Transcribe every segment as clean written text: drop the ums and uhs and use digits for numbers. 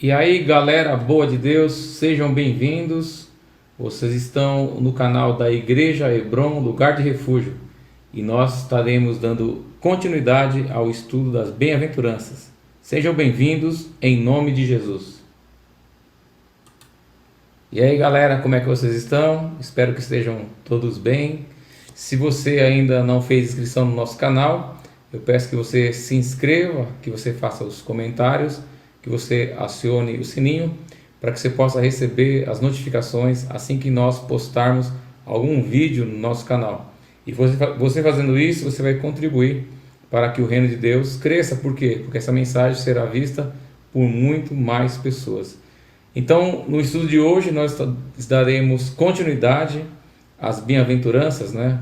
E aí, galera boa de Deus, sejam bem-vindos. Vocês estão no canal da Igreja Hebron, Lugar de Refúgio, e nós estaremos dando continuidade ao estudo das bem-aventuranças. Sejam bem-vindos em nome de Jesus. E aí, galera, como é que vocês estão? Espero que estejam todos bem. Se você ainda não fez inscrição no nosso canal, eu peço que você se inscreva, que você faça os comentários, que você acione o sininho para que você possa receber as notificações assim que nós postarmos algum vídeo no nosso canal. E você fazendo isso, você vai contribuir para que o reino de Deus cresça. Por quê? Porque essa mensagem será vista por muito mais pessoas. Então, no estudo de hoje, nós daremos continuidade às bem-aventuranças, né?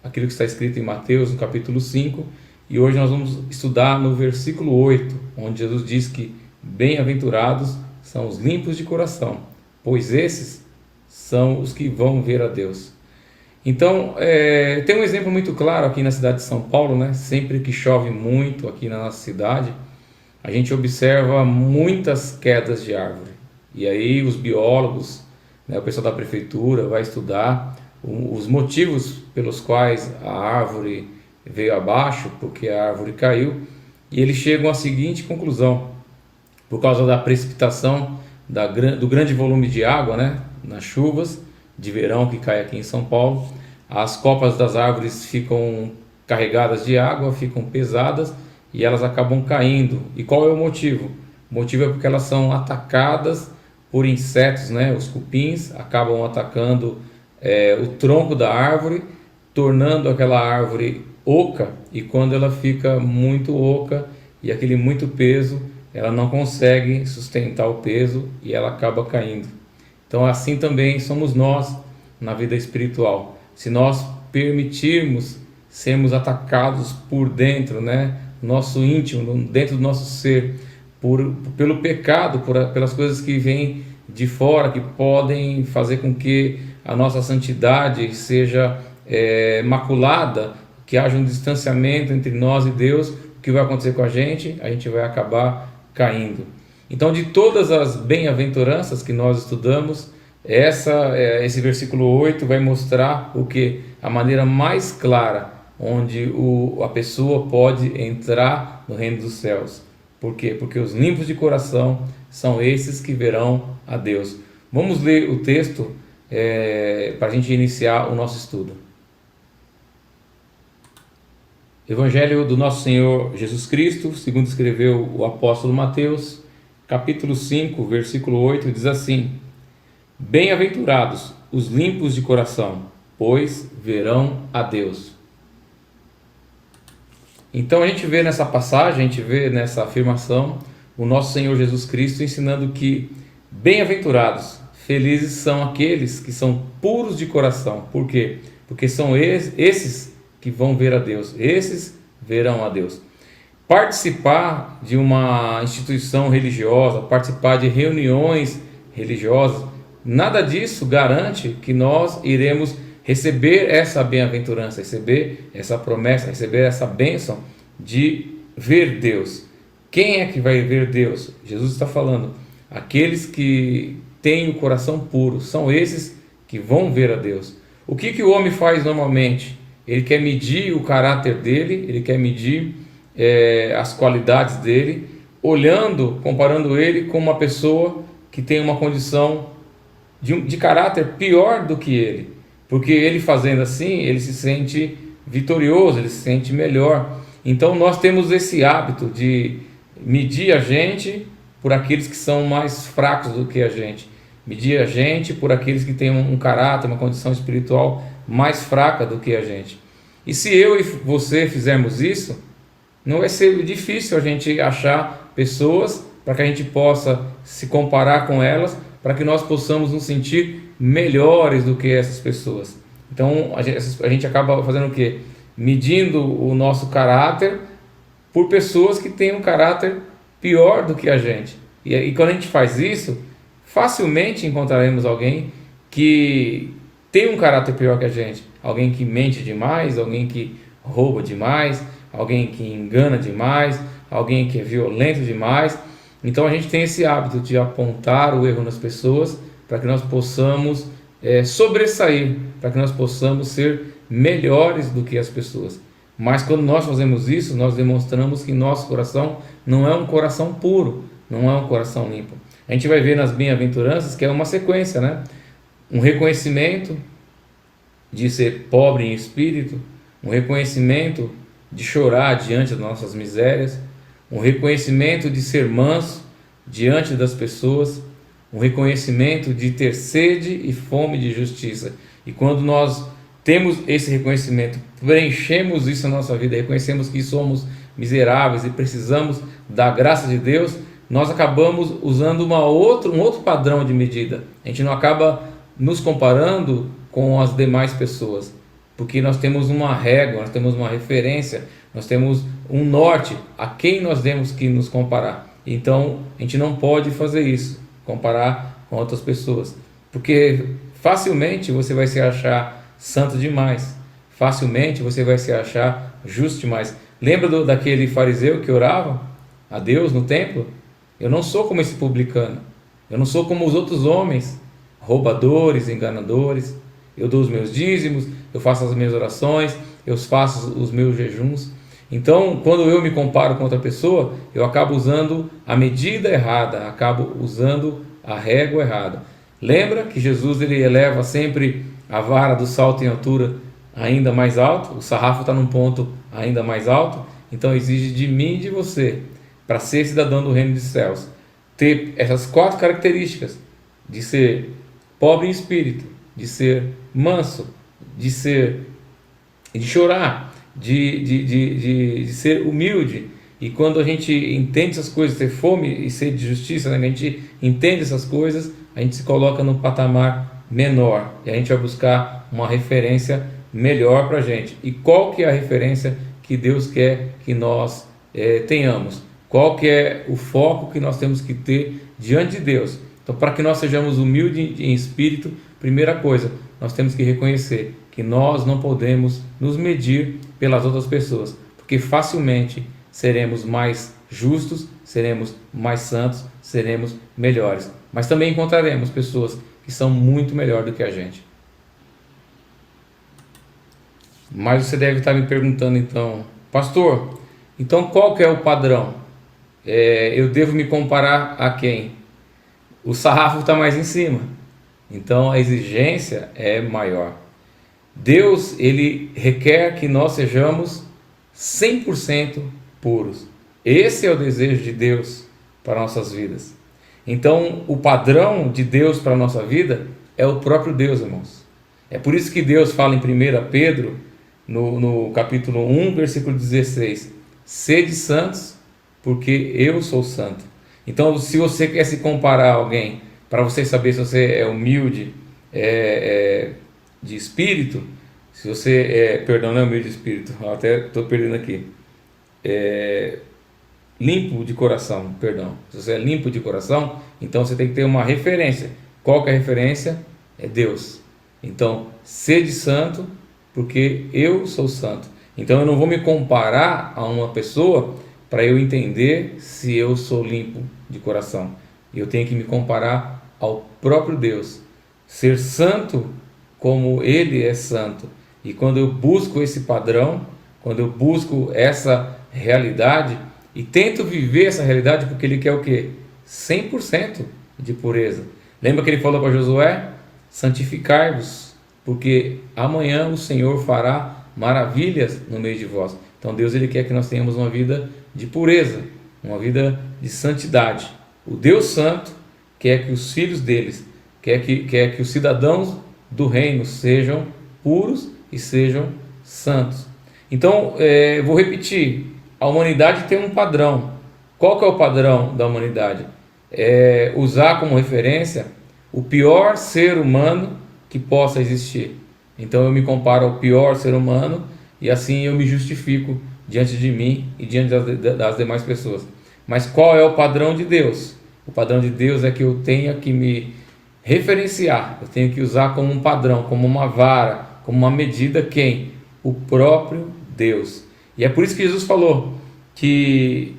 Aquilo que está escrito em Mateus, no capítulo 5. E hoje nós vamos estudar no versículo 8, onde Jesus diz que bem-aventurados são os limpos de coração, pois esses são os que vão ver a Deus. Então, tem um exemplo muito claro aqui na cidade de São Paulo, né? Sempre que chove muito aqui na nossa cidade, a gente observa muitas quedas de árvore. E aí os biólogos, né, o pessoal da prefeitura vai estudar os motivos pelos quais a árvore veio abaixo, porque a árvore caiu, e eles chegam à seguinte conclusão: por causa da precipitação do grande volume de água, né, nas chuvas de verão que cai aqui em São Paulo, as copas das árvores ficam carregadas de água, ficam pesadas e elas acabam caindo. E qual é o motivo? O motivo é porque elas são atacadas por insetos, né? Os cupins acabam atacando o tronco da árvore, tornando aquela árvore oca, e quando ela fica muito oca e aquele muito peso, ela não consegue sustentar o peso e ela acaba caindo. Então assim também somos nós na vida espiritual. Se nós permitirmos sermos atacados por dentro, né, nosso íntimo, dentro do nosso ser, pelo pecado, pelas coisas que vêm de fora, que podem fazer com que a nossa santidade seja maculada, que haja um distanciamento entre nós e Deus, o que vai acontecer com a gente? A gente vai acabar caindo. Então, de todas as bem-aventuranças que nós estudamos, esse versículo 8 vai mostrar o que? A maneira mais clara onde a pessoa pode entrar no reino dos céus. Por quê? Porque os limpos de coração são esses que verão a Deus. Vamos ler o texto para a gente iniciar o nosso estudo. Evangelho do nosso Senhor Jesus Cristo, segundo escreveu o apóstolo Mateus, capítulo 5, versículo 8, diz assim: Bem-aventurados os limpos de coração, pois verão a Deus. Então a gente vê nessa passagem, a gente vê nessa afirmação, o nosso Senhor Jesus Cristo ensinando que bem-aventurados, felizes são aqueles que são puros de coração. Por quê? Porque são esses que vão ver a Deus, esses verão a Deus. Participar de uma instituição religiosa, participar de reuniões religiosas, nada disso garante que nós iremos receber essa bem-aventurança, receber essa promessa, receber essa bênção de ver Deus. Quem é que vai ver Deus? Jesus está falando, aqueles que têm o coração puro, são esses que vão ver a Deus. O que o homem faz normalmente? Ele quer medir o caráter dele, ele quer medir as qualidades dele, comparando ele com uma pessoa que tem uma condição de caráter pior do que ele. Porque ele fazendo assim, ele se sente vitorioso, ele se sente melhor. Então nós temos esse hábito de medir a gente por aqueles que são mais fracos do que a gente. Medir a gente por aqueles que têm um caráter, uma condição espiritual mais fraca do que a gente. E se eu e você fizermos isso, não vai ser difícil a gente achar pessoas para que a gente possa se comparar com elas, para que nós possamos nos sentir melhores do que essas pessoas. Então a gente acaba fazendo o quê? Medindo o nosso caráter por pessoas que têm um caráter pior do que a gente. E quando a gente faz isso, facilmente encontraremos alguém que tem um caráter pior que a gente. Alguém que mente demais, alguém que rouba demais, alguém que engana demais, alguém que é violento demais. Então a gente tem esse hábito de apontar o erro nas pessoas para que nós possamos sobressair, para que nós possamos ser melhores do que as pessoas. Mas quando nós fazemos isso, nós demonstramos que nosso coração não é um coração puro, não é um coração limpo. A gente vai ver nas bem-aventuranças que é uma sequência, né? Um reconhecimento de ser pobre em espírito, um reconhecimento de chorar diante das nossas misérias, um reconhecimento de ser manso diante das pessoas, um reconhecimento de ter sede e fome de justiça. E quando nós temos esse reconhecimento, preenchemos isso na nossa vida, reconhecemos que somos miseráveis e precisamos da graça de Deus, nós acabamos usando um outro padrão de medida. A gente não acaba nos comparando com as demais pessoas, porque nós temos uma régua, nós temos uma referência, nós temos um norte a quem nós temos que nos comparar. Então a gente não pode fazer isso, comparar com outras pessoas, porque facilmente você vai se achar santo demais, facilmente você vai se achar justo demais. Lembra daquele fariseu que orava a Deus no templo? Eu não sou como esse publicano, eu não sou como os outros homens, roubadores, enganadores. Eu dou os meus dízimos, eu faço as minhas orações, eu faço os meus jejuns. Então, quando eu me comparo com outra pessoa, eu acabo usando a medida errada, acabo usando a régua errada. Lembra que Jesus ele eleva sempre a vara do salto em altura ainda mais alto? O sarrafo está num ponto ainda mais alto. Então, exige de mim e de você, para ser cidadão do reino dos céus, ter essas 4 características: de ser pobre em espírito, de ser manso, de chorar, de ser humilde. E quando a gente entende essas coisas, ter fome e sede de justiça, né? A gente entende essas coisas, a gente se coloca num patamar menor e a gente vai buscar uma referência melhor para a gente. E qual que é a referência que Deus quer que nós tenhamos? Qual que é o foco que nós temos que ter diante de Deus? Então, para que nós sejamos humildes em espírito, primeira coisa, nós temos que reconhecer que nós não podemos nos medir pelas outras pessoas, porque facilmente seremos mais justos, seremos mais santos, seremos melhores. Mas também encontraremos pessoas que são muito melhores do que a gente. Mas você deve estar me perguntando então, pastor, então qual que é o padrão? Eu devo me comparar a quem? O sarrafo está mais em cima, então a exigência é maior. Deus ele requer que nós sejamos 100% puros. Esse é o desejo de Deus para nossas vidas. Então o padrão de Deus para a nossa vida é o próprio Deus, irmãos. É por isso que Deus fala em 1 Pedro, no capítulo 1, versículo 16: sede santos, porque eu sou santo. Então, se você quer se comparar a alguém, para você saber se você é humilde de espírito, se você perdão, não é humilde de espírito, eu até estou perdendo aqui, limpo de coração, perdão. Se você é limpo de coração, então você tem que ter uma referência. Qual que é a referência? É Deus. Então, sede santo, porque eu sou santo. Então, eu não vou me comparar a uma pessoa para eu entender se eu sou limpo de coração. Eu tenho que me comparar ao próprio Deus, ser santo como Ele é santo. E quando eu busco esse padrão, quando eu busco essa realidade e tento viver essa realidade, porque Ele quer o quê? 100% de pureza. Lembra que Ele falou para Josué? Santificai-vos, porque amanhã o Senhor fará maravilhas no meio de vós. Então Deus ele quer que nós tenhamos uma vida de pureza, uma vida de santidade. O Deus Santo quer que os filhos deles, quer que os cidadãos do reino sejam puros e sejam santos. Então, vou repetir, a humanidade tem um padrão. Qual que é o padrão da humanidade? Usar como referência o pior ser humano que possa existir. Então eu me comparo ao pior ser humano e assim eu me justifico diante de mim e diante das demais pessoas. Mas qual é o padrão de Deus? O padrão de Deus é que eu tenha que me referenciar, eu tenho que usar como um padrão, como uma vara, como uma medida quem? O próprio Deus. E é por isso que Jesus falou que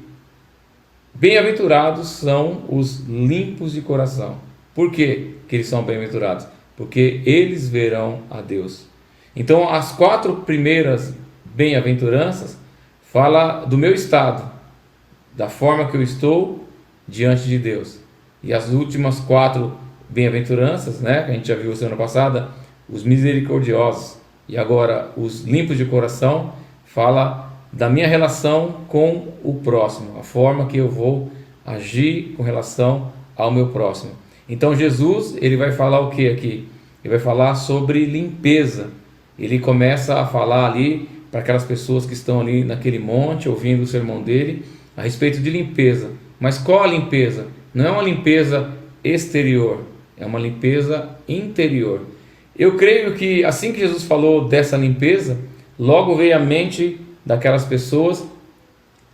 Bem-aventurados são os limpos de coração. Por quê que eles são bem-aventurados? Porque eles verão a Deus. Então, as 4 primeiras bem-aventuranças fala do meu estado, da forma que eu estou diante de Deus. E as últimas 4 bem-aventuranças, né, que a gente já viu semana passada, os misericordiosos, e agora os limpos de coração, fala da minha relação com o próximo, a forma que eu vou agir com relação ao meu próximo. Então Jesus, ele vai falar o que aqui? Ele vai falar sobre limpeza. Ele começa a falar ali para aquelas pessoas que estão ali naquele monte, ouvindo o sermão dele, a respeito de limpeza. Mas qual a limpeza? Não é uma limpeza exterior, é uma limpeza interior. Eu creio que assim que Jesus falou dessa limpeza, logo veio à mente daquelas pessoas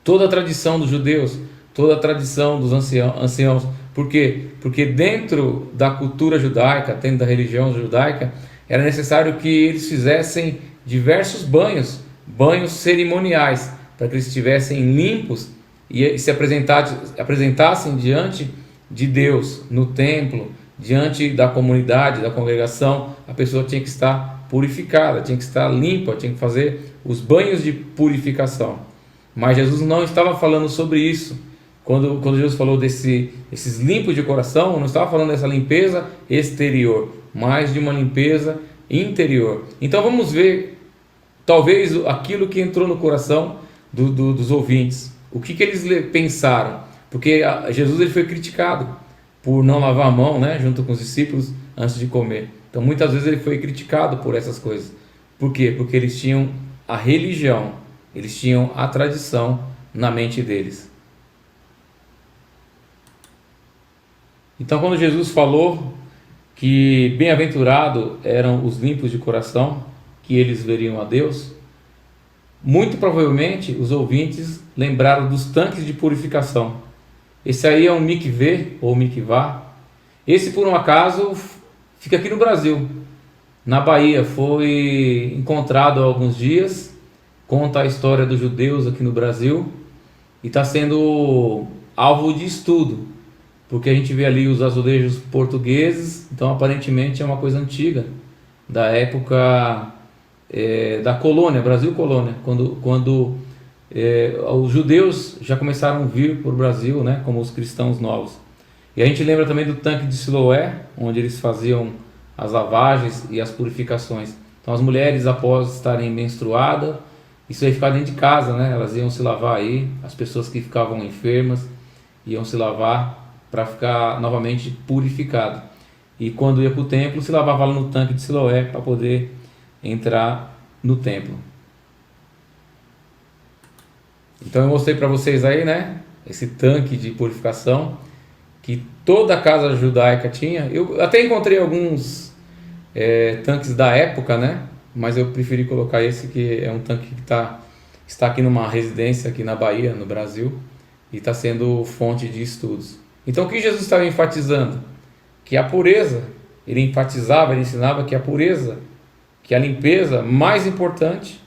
toda a tradição dos judeus, toda a tradição dos anciãos. Por quê? Porque dentro da cultura judaica, dentro da religião judaica, era necessário que eles fizessem diversos banhos cerimoniais, para que eles estivessem limpos e se apresentassem diante de Deus, no templo, diante da comunidade, da congregação. A pessoa tinha que estar purificada, tinha que estar limpa, tinha que fazer os banhos de purificação. Mas Jesus não estava falando sobre isso. Quando Jesus falou desses limpos de coração, não estava falando dessa limpeza exterior, mas de uma limpeza interior. Então vamos ver, talvez, aquilo que entrou no coração dos ouvintes. O que eles pensaram? Porque Jesus ele foi criticado por não lavar a mão, né, junto com os discípulos antes de comer. Então muitas vezes ele foi criticado por essas coisas. Por quê? Porque eles tinham a religião, eles tinham a tradição na mente deles. Então quando Jesus falou que bem-aventurado eram os limpos de coração, que eles veriam a Deus, muito provavelmente os ouvintes lembraram dos tanques de purificação. Esse aí é um mikvê ou mikvá. Esse, por um acaso, fica aqui no Brasil, na Bahia. Foi encontrado há alguns dias, conta a história dos judeus aqui no Brasil e está sendo alvo de estudo, porque a gente vê ali os azulejos portugueses. Então aparentemente é uma coisa antiga, da época da colônia, Brasil colônia, quando os judeus já começaram a vir para o Brasil, né, como os cristãos novos. E a gente lembra também do tanque de Siloé, onde eles faziam as lavagens e as purificações. Então as mulheres, após estarem menstruadas, isso aí ficava dentro de casa, né, elas iam se lavar aí, as pessoas que ficavam enfermas iam se lavar para ficar novamente purificado. E quando ia para o templo, se lavava lá no tanque de Siloé para poder entrar no templo. Então eu mostrei para vocês aí, né, esse tanque de purificação que toda a casa judaica tinha. Eu até encontrei alguns tanques da época, né, mas eu preferi colocar esse, que é um tanque que está aqui numa residência aqui na Bahia, no Brasil, e está sendo fonte de estudos. Então o que Jesus estava enfatizando? Que a pureza, ele enfatizava, ele ensinava que a pureza, que a limpeza mais importante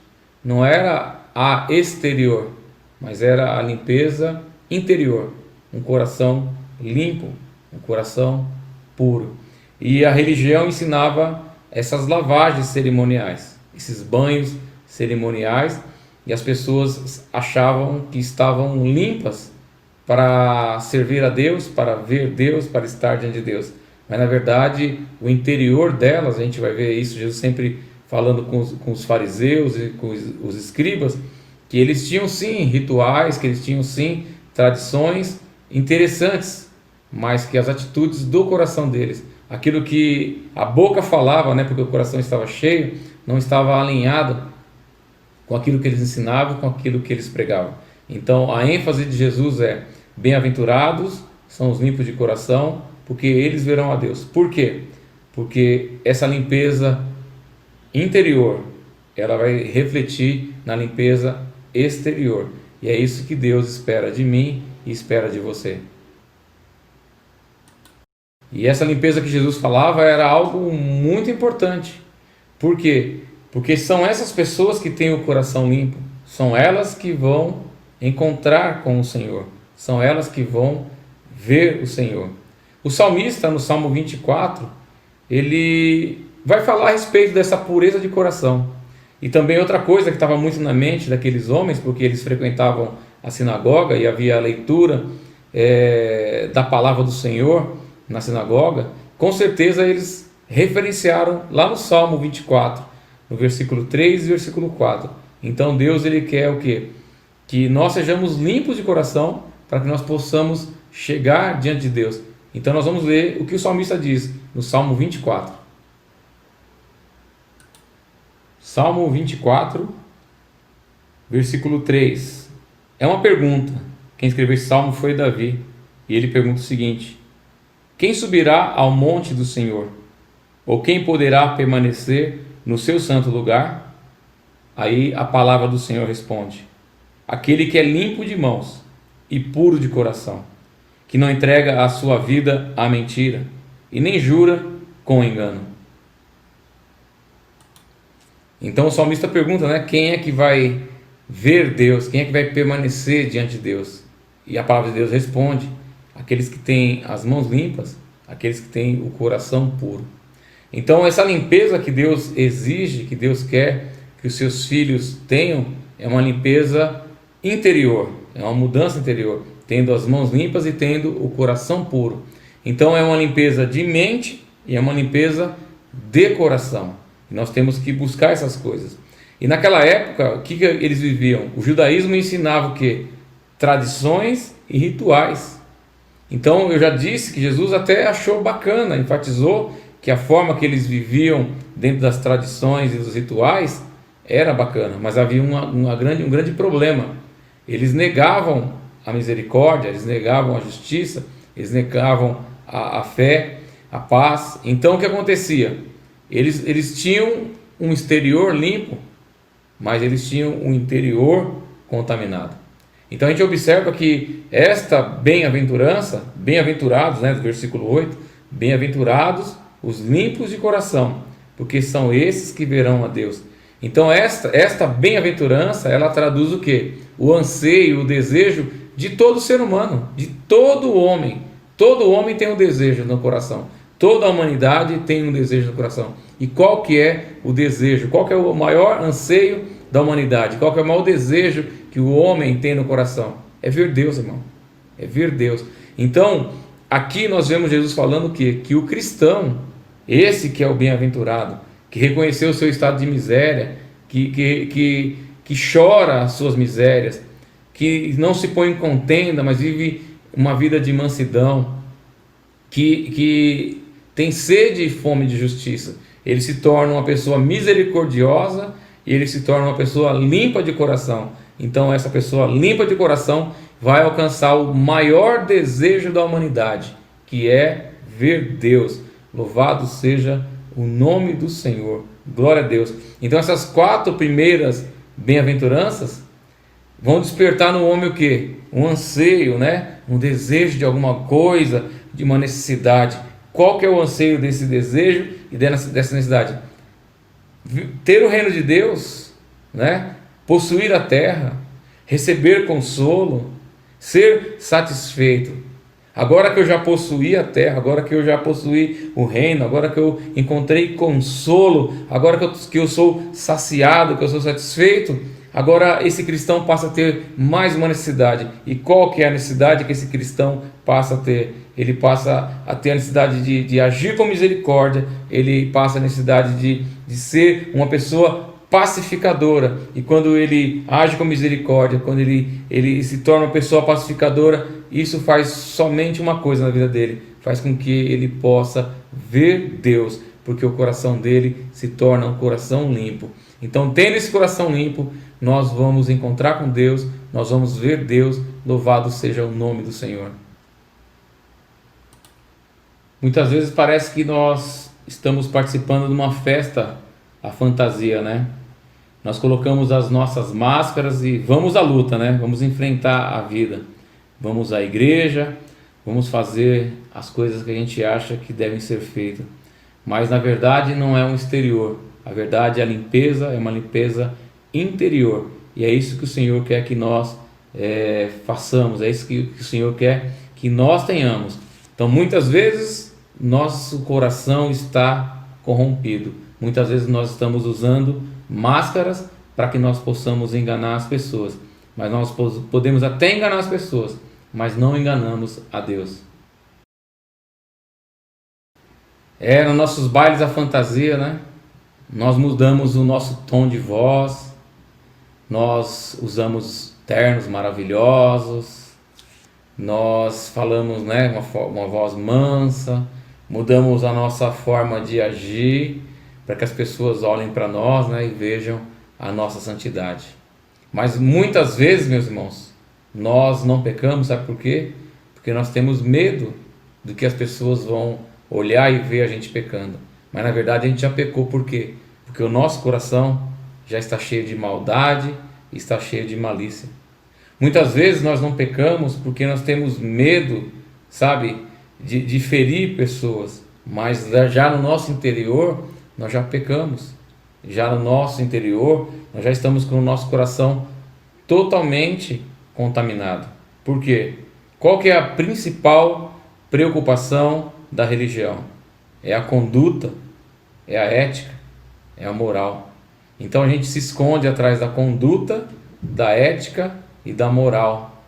não era a exterior, mas era a limpeza interior, um coração limpo, um coração puro. E a religião ensinava essas lavagens cerimoniais, esses banhos cerimoniais, e as pessoas achavam que estavam limpas para servir a Deus, para ver Deus, para estar diante de Deus. Mas na verdade o interior delas, a gente vai ver isso, Jesus sempre falando com os fariseus e com os escribas, que eles tinham sim rituais, que eles tinham sim tradições interessantes, mas que as atitudes do coração deles, aquilo que a boca falava, né, porque o coração estava cheio, não estava alinhado com aquilo que eles ensinavam, com aquilo que eles pregavam. Então a ênfase de Jesus é: bem-aventurados são os limpos de coração, porque eles verão a Deus. Por quê? Porque essa limpeza interior, ela vai refletir na limpeza exterior. E é isso que Deus espera de mim e espera de você. E essa limpeza que Jesus falava era algo muito importante. Por quê? Porque são essas pessoas que têm o coração limpo, são elas que vão encontrar com o Senhor, são elas que vão ver o Senhor. O salmista, no Salmo 24, ele vai falar a respeito dessa pureza de coração. E também outra coisa que estava muito na mente daqueles homens, porque eles frequentavam a sinagoga e havia a leitura da palavra do Senhor na sinagoga, com certeza eles referenciaram lá no Salmo 24, no versículo 3 e versículo 4. Então Deus, ele quer o quê? Que nós sejamos limpos de coração para que nós possamos chegar diante de Deus. Então nós vamos ler o que o salmista diz no Salmo 24. Salmo 24, versículo 3. É uma pergunta. Quem escreveu esse salmo foi Davi. E ele pergunta o seguinte: quem subirá ao monte do Senhor? Ou quem poderá permanecer no seu santo lugar? Aí a palavra do Senhor responde: aquele que é limpo de mãos e puro de coração, que não entrega a sua vida à mentira e nem jura com engano. Então o salmista pergunta, né, quem é que vai ver Deus, quem é que vai permanecer diante de Deus? E a palavra de Deus responde: aqueles que têm as mãos limpas, aqueles que têm o coração puro. Então essa limpeza que Deus exige, que Deus quer que os seus filhos tenham, é uma limpeza interior, é uma mudança interior, tendo as mãos limpas e tendo o coração puro. Então é uma limpeza de mente e é uma limpeza de coração. E nós temos que buscar essas coisas. E naquela época, o que eles viviam? O judaísmo ensinava o quê? Tradições e rituais. Então eu já disse que Jesus até achou bacana, enfatizou que a forma que eles viviam dentro das tradições e dos rituais era bacana, mas havia um grande problema. Eles negavam a misericórdia, eles negavam a justiça, eles negavam a fé, a paz. Então o que acontecia? Eles tinham um exterior limpo, mas eles tinham um interior contaminado. Então a gente observa que esta bem-aventurança, bem-aventurados, né, do versículo 8, bem-aventurados os limpos de coração, porque são esses que verão a Deus. Então esta bem-aventurança, ela traduz o quê? O anseio, o desejo de todo ser humano, de todo homem. Todo homem tem um desejo no coração. Toda a humanidade tem um desejo no coração. E qual que é o desejo? Qual que é o maior anseio da humanidade? Qual que é o maior desejo que o homem tem no coração? É ver Deus, irmão. É ver Deus. Então, aqui nós vemos Jesus falando o quê? Que o cristão, esse que é o bem-aventurado, que reconheceu o seu estado de miséria, que chora as suas misérias, que não se põe em contenda, mas vive uma vida de mansidão, que tem sede e fome de justiça. Ele se torna uma pessoa misericordiosa e ele se torna uma pessoa limpa de coração. Então essa pessoa limpa de coração vai alcançar o maior desejo da humanidade, que é ver Deus. Louvado seja o nome do Senhor. Glória a Deus. Então essas 4 primeiras bem-aventuranças vão despertar no homem o quê? Um anseio, né? Um desejo de alguma coisa, de uma necessidade. Qual que é o anseio desse desejo e dessa necessidade? Ter o reino de Deus, né? Possuir a terra, receber consolo, ser satisfeito. Agora que eu já possuí a terra, agora que eu já possuí o reino, agora que eu encontrei consolo, agora que eu sou saciado, que eu sou satisfeito, agora esse cristão passa a ter mais uma necessidade. E qual que é a necessidade que esse cristão passa a ter? Ele passa a ter a necessidade de agir com misericórdia, ele passa a necessidade de ser uma pessoa pacificadora. E quando ele age com misericórdia, quando ele se torna uma pessoa pacificadora, isso faz somente uma coisa na vida dele: faz com que ele possa ver Deus, porque o coração dele se torna um coração limpo. Então, tendo esse coração limpo, nós vamos encontrar com Deus, nós vamos ver Deus. Louvado seja o nome do Senhor. Muitas vezes parece que nós estamos participando de uma festa, a fantasia, né? Nós colocamos as nossas máscaras e vamos à luta, né? Vamos enfrentar a vida. Vamos à igreja, vamos fazer as coisas que a gente acha que devem ser feitas. Mas na verdade não é um exterior. A verdade, a limpeza é uma limpeza interior. E é isso que o Senhor quer que nós façamos, é isso que o Senhor quer que nós tenhamos. Então muitas vezes nosso coração está corrompido, muitas vezes nós estamos usando máscaras para que nós possamos enganar as pessoas, mas nós podemos até enganar as pessoas, mas não enganamos a Deus. Nos nossos bailes a fantasia, né? Nós mudamos o nosso tom de voz, nós usamos ternos maravilhosos, nós falamos, né, uma voz mansa, mudamos a nossa forma de agir para que as pessoas olhem para nós, né, e vejam a nossa santidade. Mas muitas vezes, meus irmãos, nós não pecamos, sabe por quê? Porque nós temos medo do que as pessoas vão olhar e ver a gente pecando. Mas na verdade a gente já pecou, por quê? Porque o nosso coração já está cheio de maldade, está cheio de malícia. Muitas vezes nós não pecamos porque nós temos medo, sabe, de ferir pessoas, mas já no nosso interior nós já pecamos. Já no nosso interior nós já estamos com o nosso coração totalmente contaminado. Por quê? Qual que é a principal preocupação da religião? É a conduta, é a ética, é a moral. Então a gente se esconde atrás da conduta, da ética e da moral,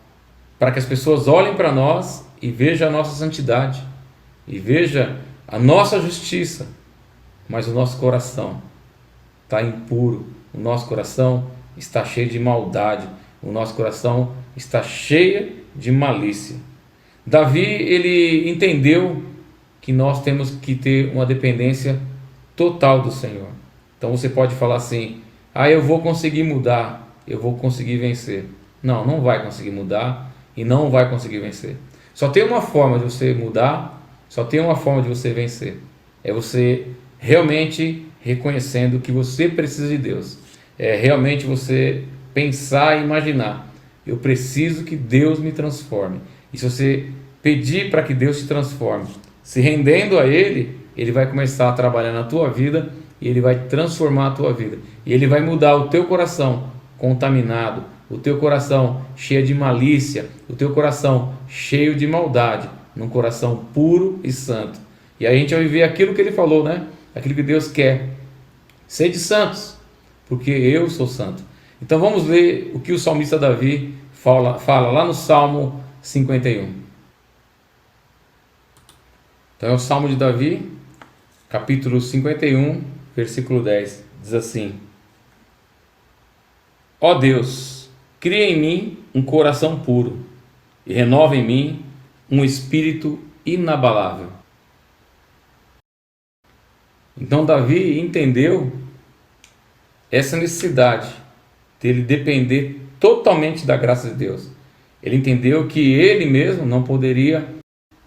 para que as pessoas olhem para nós e vejam a nossa santidade, e vejam a nossa justiça, mas o nosso coração está impuro, o nosso coração está cheio de maldade, o nosso coração está cheio de malícia. Davi, ele entendeu que nós temos que ter uma dependência total do Senhor. Então você pode falar assim: eu vou conseguir mudar, eu vou conseguir vencer. Não, não vai conseguir mudar e não vai conseguir vencer. Só tem uma forma de você mudar, só tem uma forma de você vencer. É você realmente reconhecendo que você precisa de Deus. É realmente você pensar e imaginar: eu preciso que Deus me transforme. E se você pedir para que Deus te transforme, se rendendo a Ele, Ele vai começar a trabalhar na tua vida e Ele vai transformar a tua vida. E Ele vai mudar o teu coração contaminado, o teu coração cheio de malícia, o teu coração cheio de maldade, num coração puro e santo. E aí a gente vai viver aquilo que Ele falou, né? Aquilo que Deus quer. Sede santos, porque eu sou santo. Então vamos ver o que o salmista Davi fala lá no Salmo 51. Então é o Salmo de Davi, capítulo 51, versículo 10. Diz assim: Ó Deus, cria em mim um coração puro e renova em mim um espírito inabalável. Então Davi entendeu essa necessidade dele depender totalmente da graça de Deus. Ele entendeu que ele mesmo não poderia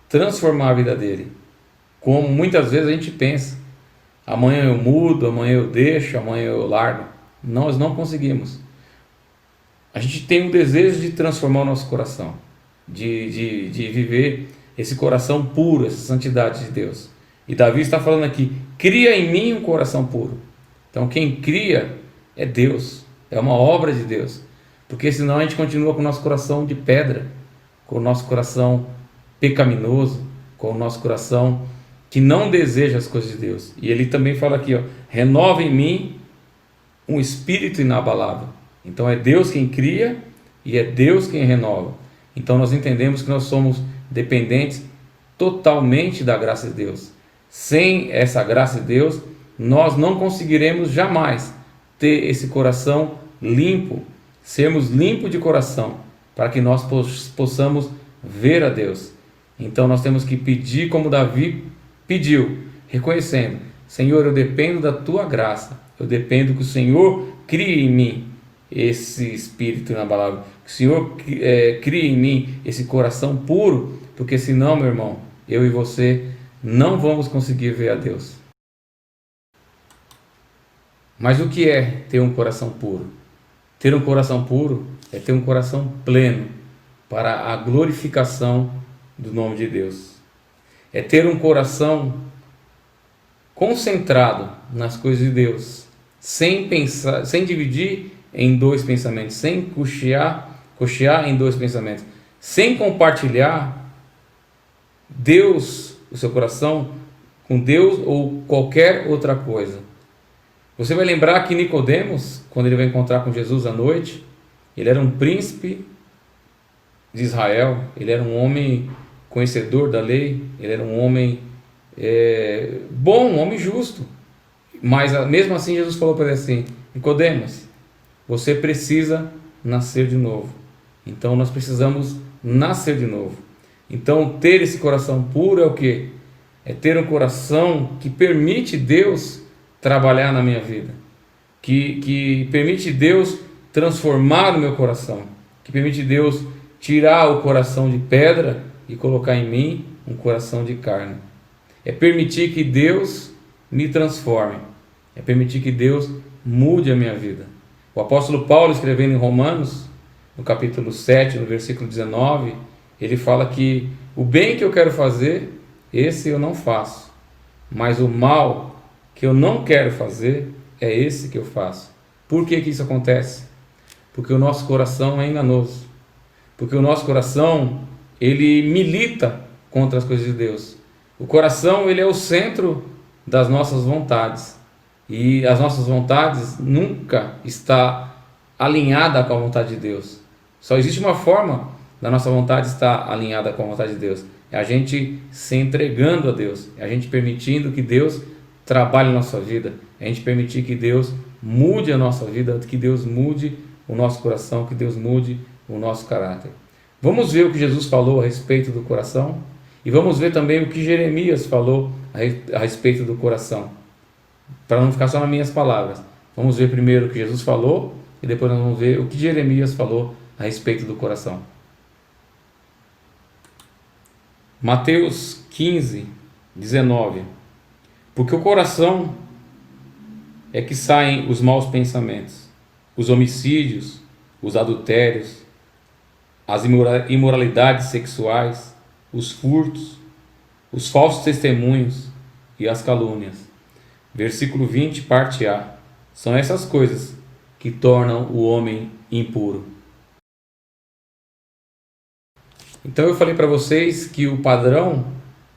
transformar a vida dele, como muitas vezes a gente pensa: amanhã eu mudo, amanhã eu deixo, amanhã eu largo. Nós não conseguimos. A gente tem um desejo de transformar o nosso coração, de viver esse coração puro, essa santidade de Deus. E Davi está falando aqui: cria em mim um coração puro. Então quem cria é Deus, é uma obra de Deus, porque senão a gente continua com o nosso coração de pedra, com o nosso coração pecaminoso, com o nosso coração que não deseja as coisas de Deus. E ele também fala aqui, renova em mim um espírito inabalável. Então é Deus quem cria e é Deus quem renova. Então nós entendemos que nós somos dependentes totalmente da graça de Deus. Sem essa graça de Deus, nós não conseguiremos jamais ter esse coração limpo, sermos limpos de coração, para que nós possamos ver a Deus. Então nós temos que pedir como Davi pediu, reconhecendo: Senhor, eu dependo da tua graça, eu dependo que o Senhor crie em mim esse espírito inabalável, que o Senhor crie em mim esse coração puro, porque senão, meu irmão, eu e você não vamos conseguir ver a Deus. Mas o que é ter um coração puro? Ter um coração puro é ter um coração pleno para a glorificação do nome de Deus. É ter um coração concentrado nas coisas de Deus, sem pensar, sem dividir em dois pensamentos, sem cochear cochear em dois pensamentos, sem compartilhar Deus, o seu coração, com Deus ou qualquer outra coisa. Você vai lembrar que Nicodemos, quando ele vai encontrar com Jesus à noite, ele era um príncipe de Israel, ele era um homem conhecedor da lei, ele era um homem bom, um homem justo. Mas mesmo assim Jesus falou para ele assim: Nicodemos, você precisa nascer de novo. Então nós precisamos nascer de novo. Então ter esse coração puro é o quê? É ter um coração que permite Deus trabalhar na minha vida, que permite Deus transformar o meu coração, que permite Deus tirar o coração de pedra e colocar em mim um coração de carne. É permitir que Deus me transforme, é permitir que Deus mude a minha vida. O apóstolo Paulo, escrevendo em Romanos, no capítulo 7, no versículo 19, ele fala que o bem que eu quero fazer, esse eu não faço, mas o mal que eu não quero fazer, é esse que eu faço. Por que isso acontece? Porque o nosso coração é enganoso, porque o nosso coração, ele milita contra as coisas de Deus. O coração, ele é o centro das nossas vontades, e as nossas vontades nunca está alinhada com a vontade de Deus. Só existe uma forma da nossa vontade estar alinhada com a vontade de Deus: é a gente se entregando a Deus, é a gente permitindo que Deus trabalhe na nossa vida, é a gente permitir que Deus mude a nossa vida, que Deus mude o nosso coração, que Deus mude o nosso caráter. Vamos ver o que Jesus falou a respeito do coração, e vamos ver também o que Jeremias falou a respeito do coração, para não ficar só nas minhas palavras. Vamos ver primeiro o que Jesus falou, e depois nós vamos ver o que Jeremias falou a respeito do coração. Mateus 15, 19. Porque o coração é que saem os maus pensamentos, os homicídios, os adultérios, as imoralidades sexuais, os furtos, os falsos testemunhos e as calúnias. Versículo 20, parte A. São essas coisas que tornam o homem impuro. Então eu falei para vocês que o padrão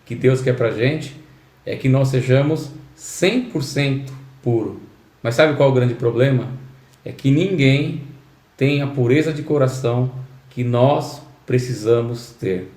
que Deus quer para a gente é que nós sejamos 100% puro. Mas sabe qual é o grande problema? É que ninguém tem a pureza de coração que nós precisamos ter.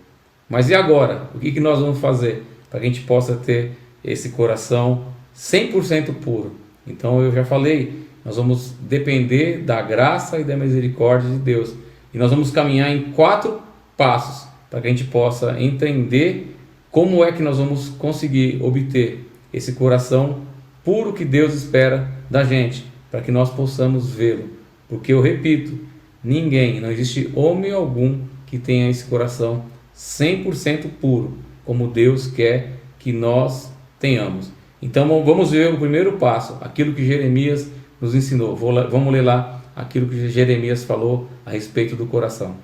Mas e agora? O que nós vamos fazer para que a gente possa ter esse coração 100% puro? Então eu já falei, nós vamos depender da graça e da misericórdia de Deus. E nós vamos caminhar em 4 passos para que a gente possa entender como é que nós vamos conseguir obter esse coração puro que Deus espera da gente, para que nós possamos vê-lo. Porque eu repito, não existe homem algum que tenha esse coração 100% puro, como Deus quer que nós tenhamos. Então vamos ver o primeiro passo, aquilo que Jeremias nos ensinou. Vamos ler lá aquilo que Jeremias falou a respeito do coração.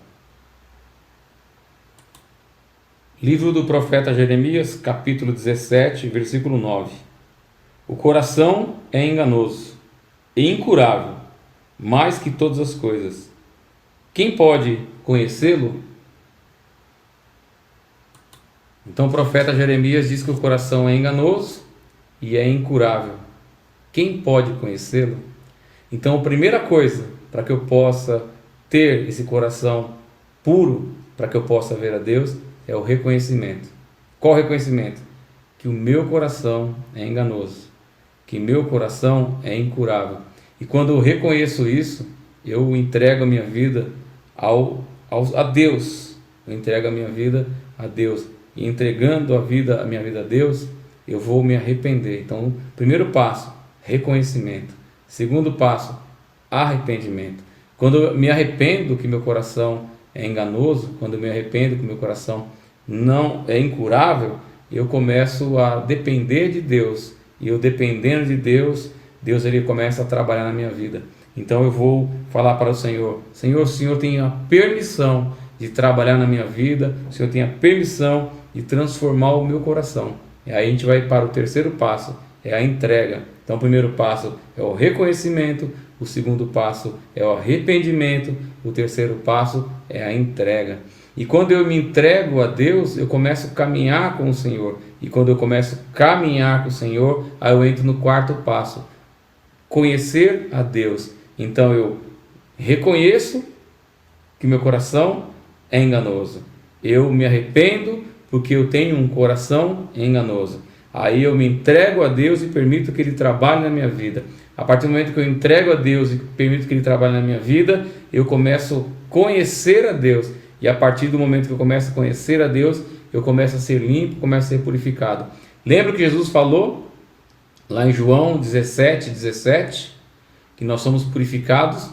Livro do profeta Jeremias, capítulo 17, versículo 9. O coração é enganoso e incurável, mais que todas as coisas. Quem pode conhecê-lo? Então o profeta Jeremias diz que o coração é enganoso e é incurável. Quem pode conhecê-lo? Então a primeira coisa para que eu possa ter esse coração puro, para que eu possa ver a Deus, é o reconhecimento. Qual o reconhecimento? Que o meu coração é enganoso, que meu coração é incurável. E quando eu reconheço isso, eu entrego a minha vida a Deus. Eu entrego a minha vida a Deus. E entregando a minha vida a Deus, eu vou me arrepender. Então, primeiro passo, reconhecimento. Segundo passo, arrependimento. Quando eu me arrependo que meu coração é enganoso, quando eu me arrependo que meu coração não é incurável, eu começo a depender de Deus. E eu dependendo de Deus, Deus ele começa a trabalhar na minha vida. Então eu vou falar para o Senhor: Senhor, o Senhor tem a permissão de trabalhar na minha vida, o Senhor tem a permissão de transformar o meu coração. E aí a gente vai para o terceiro passo, é a entrega. Então o primeiro passo é o reconhecimento, o segundo passo é o arrependimento, o terceiro passo é a entrega. E quando eu me entrego a Deus, eu começo a caminhar com o Senhor. E quando eu começo a caminhar com o Senhor, aí eu entro no quarto passo: conhecer a Deus. Então eu reconheço que meu coração é enganoso. Eu me arrependo porque eu tenho um coração enganoso. Aí eu me entrego a Deus e permito que Ele trabalhe na minha vida. A partir do momento que eu entrego a Deus e permito que Ele trabalhe na minha vida, eu começo a conhecer a Deus. E a partir do momento que eu começo a conhecer a Deus, eu começo a ser limpo, começo a ser purificado. Lembra que Jesus falou lá em João 17:17, que nós somos purificados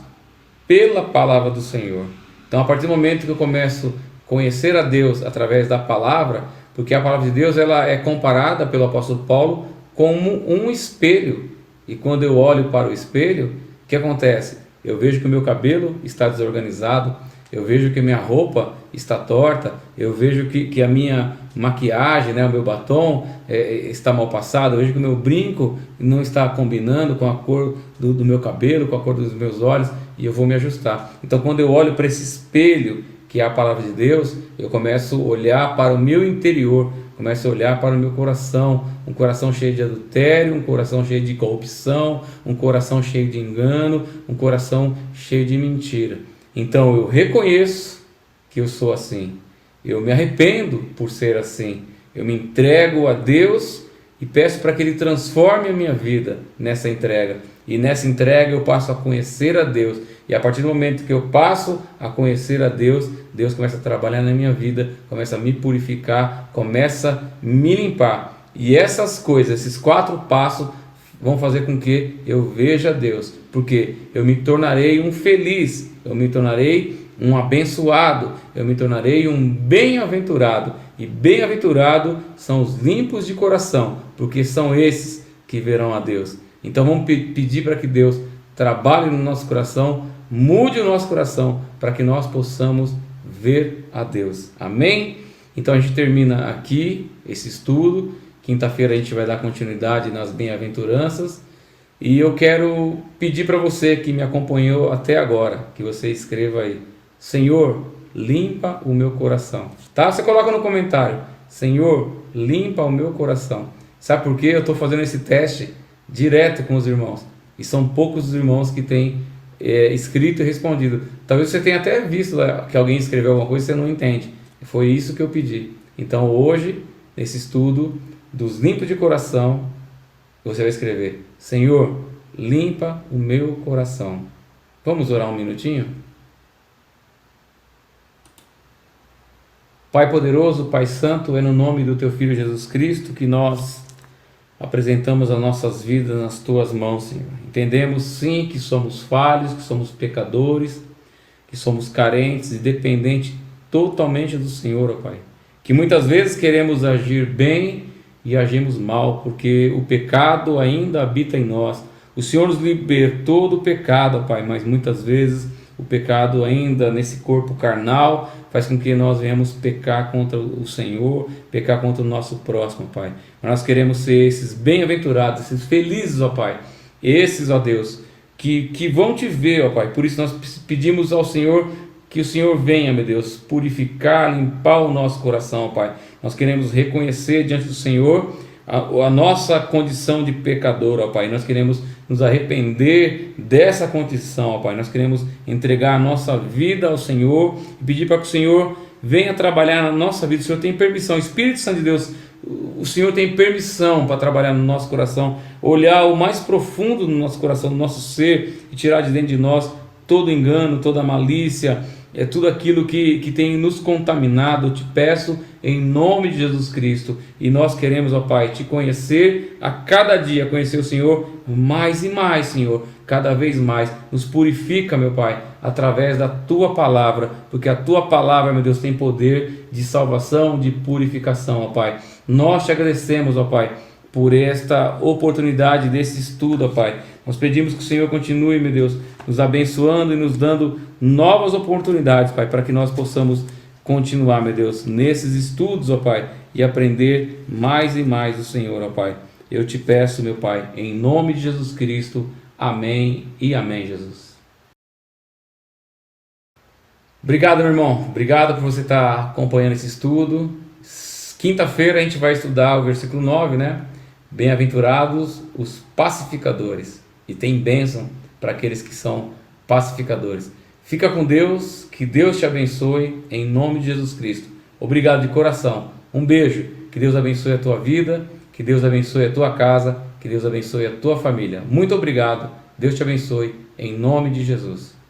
pela palavra do Senhor. Então, a partir do momento que eu começo a conhecer a Deus através da palavra, porque a palavra de Deus ela é comparada pelo apóstolo Paulo como um espelho. E quando eu olho para o espelho, o que acontece? Eu vejo que o meu cabelo está desorganizado, eu vejo que a minha roupa está torta, eu vejo que a minha maquiagem, né, o meu batom está mal passado, eu vejo que o meu brinco não está combinando com a cor do meu cabelo, com a cor dos meus olhos, e eu vou me ajustar. Então, quando eu olho para esse espelho, que é a palavra de Deus, eu começo a olhar para o meu interior, começo a olhar para o meu coração, um coração cheio de adultério, um coração cheio de corrupção, um coração cheio de engano, um coração cheio de mentira. Então eu reconheço que eu sou assim, eu me arrependo por ser assim, eu me entrego a Deus e peço para que Ele transforme a minha vida nessa entrega. E nessa entrega eu passo a conhecer a Deus. E a partir do momento que eu passo a conhecer a Deus, Deus começa a trabalhar na minha vida, começa a me purificar, começa a me limpar. E essas coisas, esses 4 passos vão fazer com que eu veja Deus, porque eu me tornarei um feliz, eu me tornarei um abençoado, eu me tornarei um bem-aventurado. E bem-aventurado são os limpos de coração, porque são esses que verão a Deus. Então vamos pedir para que Deus trabalhe no nosso coração, mude o nosso coração, para que nós possamos ver a Deus. Amém? Então a gente termina aqui esse estudo. Quinta-feira a gente vai dar continuidade nas bem-aventuranças. E eu quero pedir para você que me acompanhou até agora, que você escreva aí: Senhor, limpa o meu coração. Tá? Você coloca no comentário: Senhor, limpa o meu coração. Sabe por quê? Eu estou fazendo esse teste direto com os irmãos. E são poucos os irmãos que têm escrito e respondido. Talvez você tenha até visto que alguém escreveu alguma coisa e você não entende. Foi isso que eu pedi. Então hoje, nesse estudo dos limpos de coração, você vai escrever: Senhor, limpa o meu coração. Vamos orar um minutinho? Pai poderoso, Pai santo, é no nome do Teu Filho Jesus Cristo que nós apresentamos as nossas vidas nas Tuas mãos, Senhor. Entendemos sim que somos falhos, que somos pecadores, que somos carentes e dependentes totalmente do Senhor, ó Pai. Que muitas vezes queremos agir bem e agimos mal, porque o pecado ainda habita em nós. O Senhor nos libertou do pecado, ó Pai, mas muitas vezes o pecado ainda nesse corpo carnal faz com que nós venhamos pecar contra o Senhor, pecar contra o nosso próximo, Pai. Mas nós queremos ser esses bem-aventurados, esses felizes, ó Pai, esses, ó Deus, que vão Te ver, ó Pai. Por isso nós pedimos ao Senhor que o Senhor venha, meu Deus, purificar, limpar o nosso coração, ó Pai. Nós queremos reconhecer diante do Senhor a nossa condição de pecador, ó Pai. Nós queremos nos arrepender dessa condição, ó Pai. Nós queremos entregar a nossa vida ao Senhor e pedir para que o Senhor venha trabalhar na nossa vida. O Senhor tem permissão, Espírito Santo de Deus, o Senhor tem permissão para trabalhar no nosso coração, olhar o mais profundo do nosso coração, do nosso ser, e tirar de dentro de nós todo engano, toda malícia, tudo aquilo que tem nos contaminado. Eu Te peço em nome de Jesus Cristo, e nós queremos, ó Pai, Te conhecer a cada dia, conhecer o Senhor mais e mais, Senhor, cada vez mais. Nos purifica, meu Pai, através da Tua palavra, porque a Tua palavra, meu Deus, tem poder de salvação, de purificação, ó Pai. Nós Te agradecemos, ó Pai, por esta oportunidade desse estudo, ó Pai. Nós pedimos que o Senhor continue, meu Deus, nos abençoando e nos dando novas oportunidades, Pai, para que nós possamos continuar, meu Deus, nesses estudos, ó Pai, e aprender mais e mais do Senhor, ó Pai. Eu Te peço, meu Pai, em nome de Jesus Cristo. Amém e amém, Jesus. Obrigado, meu irmão. Obrigado por você estar acompanhando esse estudo. Quinta-feira a gente vai estudar o versículo 9, né? Bem-aventurados os pacificadores. E tem bênção para aqueles que são pacificadores. Fica com Deus, que Deus te abençoe, em nome de Jesus Cristo. Obrigado de coração. Um beijo. Que Deus abençoe a tua vida, que Deus abençoe a tua casa, que Deus abençoe a tua família. Muito obrigado. Deus te abençoe, em nome de Jesus.